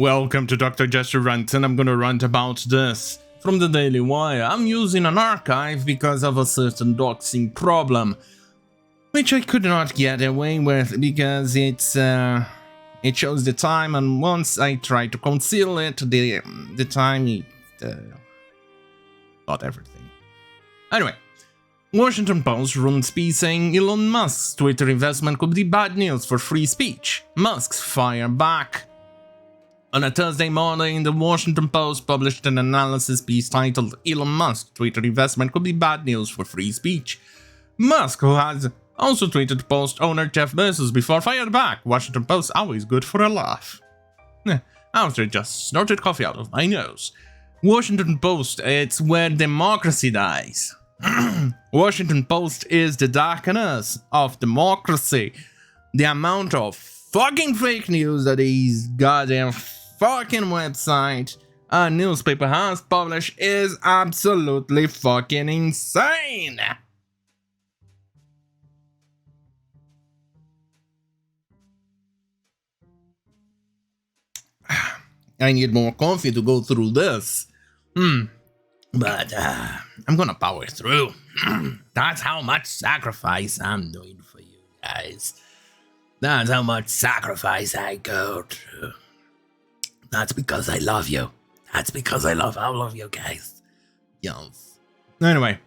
Welcome to Dr. Jester Rants, and I'm gonna rant about this. From the Daily Wire, I'm using an archive because of a certain doxing problem, which I could not get away with because it shows the time, and once I try to conceal it, the time it got everything. Anyway, Washingtonpost runs piece saying Elon Musk's Twitter investment could be bad news for free speech. Musk's fire back. On a Thursday morning, the Washingtonpost published an analysis piece titled Elon Musk's Twitter investment could be bad news for free speech. Musk, who has also tweeted Post owner Jeff Bezos before, fired back. Washingtonpost always good for a laugh. After just snorted coffee out of my nose. Washingtonpost, it's where democracy dies. Washingtonpost is the darkness of democracy. The amount of fucking fake news that is goddamn fucking website a newspaper has published is absolutely fucking insane. I need more coffee to go through this. But I'm gonna power through. That's how much sacrifice I'm doing for you guys. That's how much sacrifice I go through. That's because I love you. That's because I love all of you guys. Yes. Anyway,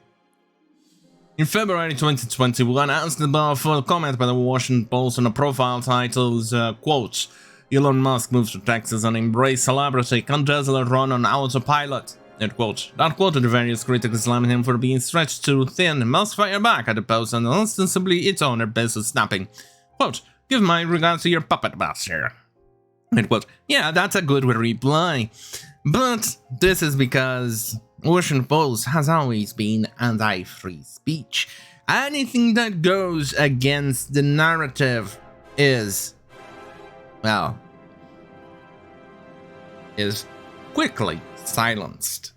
in February 2021, asked about for a comment by the Washingtonpost on a profile titled, quote, Elon Musk moves to Texas and embrace celebrity, can Tesla run on autopilot? End quote. That quoted the various critics slamming him for being stretched too thin. Musk fired back at the post and ostensibly its owner Bezos snapping, quote, give my regards to your puppet master. End quote. Yeah, that's a good reply. But this is because Washingtonpost has always been anti-free speech. Anything that goes against the narrative is, well, is quickly silenced.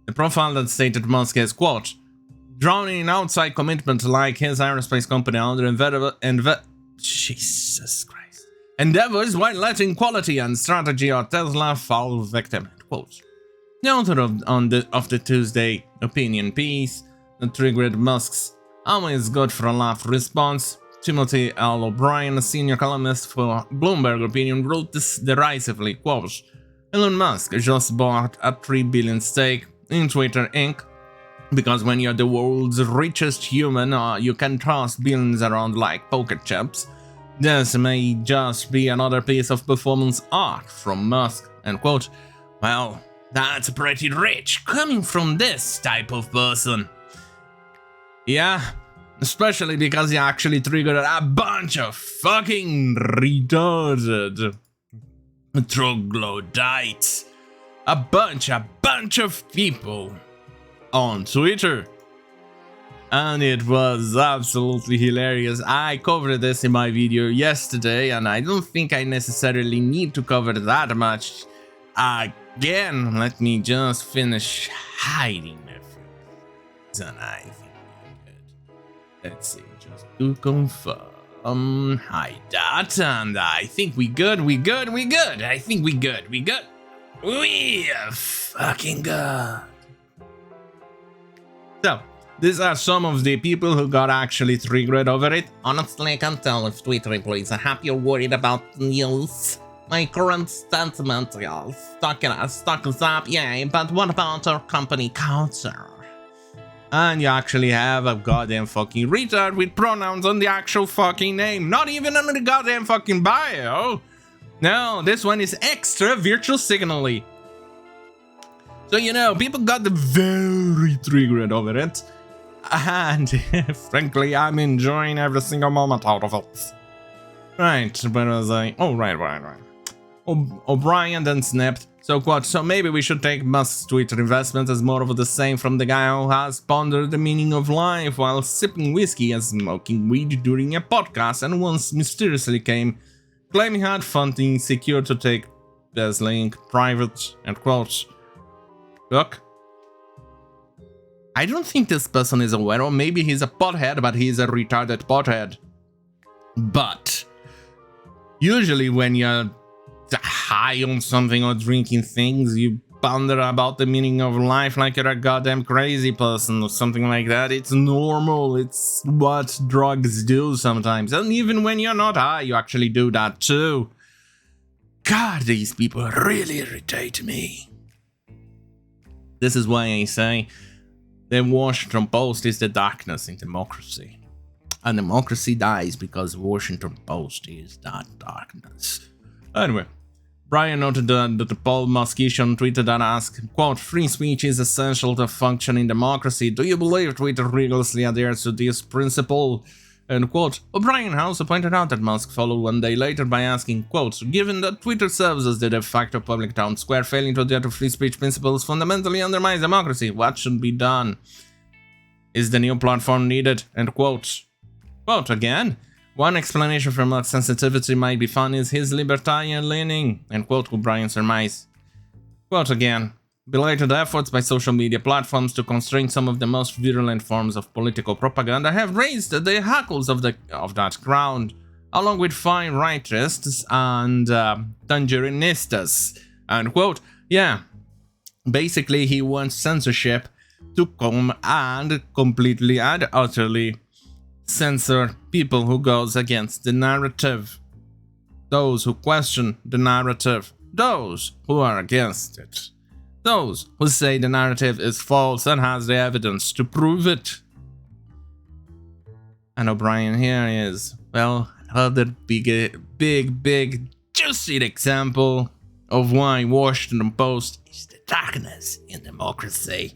The profile that stated Musk is, quote, drowning in outside commitment like his aerospace company under Jesus Christ. Endeavors while letting quality and strategy of Tesla fall victim. End quote. The author of the Tuesday opinion piece that triggered Musk's always good for a laugh response, Timothy L. O'Brien, a senior columnist for Bloomberg Opinion, wrote this derisively, quote, Elon Musk just bought a $3 billion stake in Twitter Inc. because when you're the world's richest human, you can toss billions around like poker chips. This may just be another piece of performance art from Musk, end quote. Well, that's pretty rich coming from this type of person. Yeah, especially because he actually triggered a bunch of fucking retarded troglodytes. A bunch of people on Twitter. And it was absolutely hilarious. I covered this in my video yesterday, and I don't think I necessarily need to cover that much again. Let me just finish hiding everything. And I think we're good. Let's see, just to confirm. Hide that, and I think we good. I think we good. We are fucking good. So, these are some of the people who got actually triggered over it. Honestly, I can't tell if Twitter employees are happy or worried about news. My current sentiment is stock is up, yay, but what about our company culture? And you actually have a goddamn fucking retard with pronouns on the actual fucking name, not even on the goddamn fucking bio. No, this one is extra virtual signally. So, you know, people got very triggered over it. And frankly, I'm enjoying every single moment out of it. Right, where was I? Oh, right. O'Brien then snapped. So quote, so maybe we should take Musk's Twitter investment as more of the same from the guy who has pondered the meaning of life while sipping whiskey and smoking weed during a podcast and once mysteriously came claiming he had funding secure to take Tesla Inc. private, end quote. Look. I don't think this person is aware, or maybe he's a pothead, but he's a retarded pothead. But usually when you're high on something or drinking things, you ponder about the meaning of life like you're a goddamn crazy person or something like that. It's normal. It's what drugs do sometimes. And even when you're not high, you actually do that too. God, these people really irritate me. This is why I say the Washington Post is the darkness in democracy. And democracy dies because Washington Post is that darkness. Anyway, Brian noted that the Paul Muskish on Twitter that asked, quote, free speech is essential to function in democracy. Do you believe Twitter rigorously adheres to this principle? End quote. O'Brien also pointed out that Musk followed one day later by asking, quote, given that Twitter serves as the de facto public town square, failing to adhere to free speech principles fundamentally undermines democracy. What should be done? Is the new platform needed? End quote. Quote again. One explanation for Musk's sensitivity might be found is his libertarian leaning, end quote, O'Brien surmise. Quote again. Belated efforts by social media platforms to constrain some of the most virulent forms of political propaganda have raised the hackles of that ground, along with fine rightists and tangerinistas. End quote. Yeah, basically he wants censorship to come and completely and utterly censor people who goes against the narrative, those who question the narrative, those who are against it, those who say the narrative is false and has the evidence to prove it. And O'Brien here is, well, another big juicy example of why Washington Post is the darkness in democracy.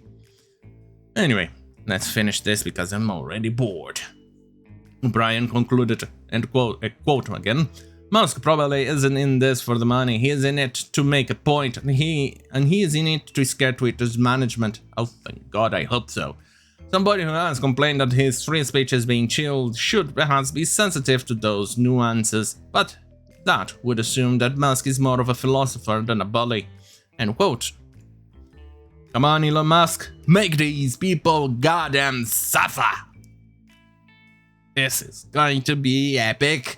Anyway, let's finish this because I'm already bored. O'Brien concluded, end quote, a quote again, Musk probably isn't in this for the money, he is in it to make a point, and he is in it to scare Twitter's management. Oh, thank God, I hope so. Somebody who has complained that his free speech is being chilled should perhaps be sensitive to those nuances, but that would assume that Musk is more of a philosopher than a bully. End quote. Come on, Elon Musk, make these people goddamn suffer! This is going to be epic.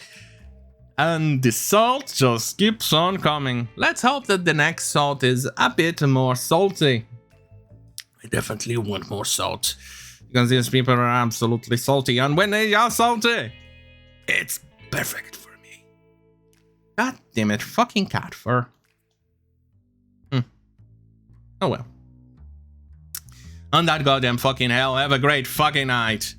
And the salt just keeps on coming. Let's hope that the next salt is a bit more salty. I definitely want more salt. Because these people are absolutely salty. And when they are salty, it's perfect for me. God damn it, fucking cat fur. Oh well. On that goddamn fucking hell, have a great fucking night.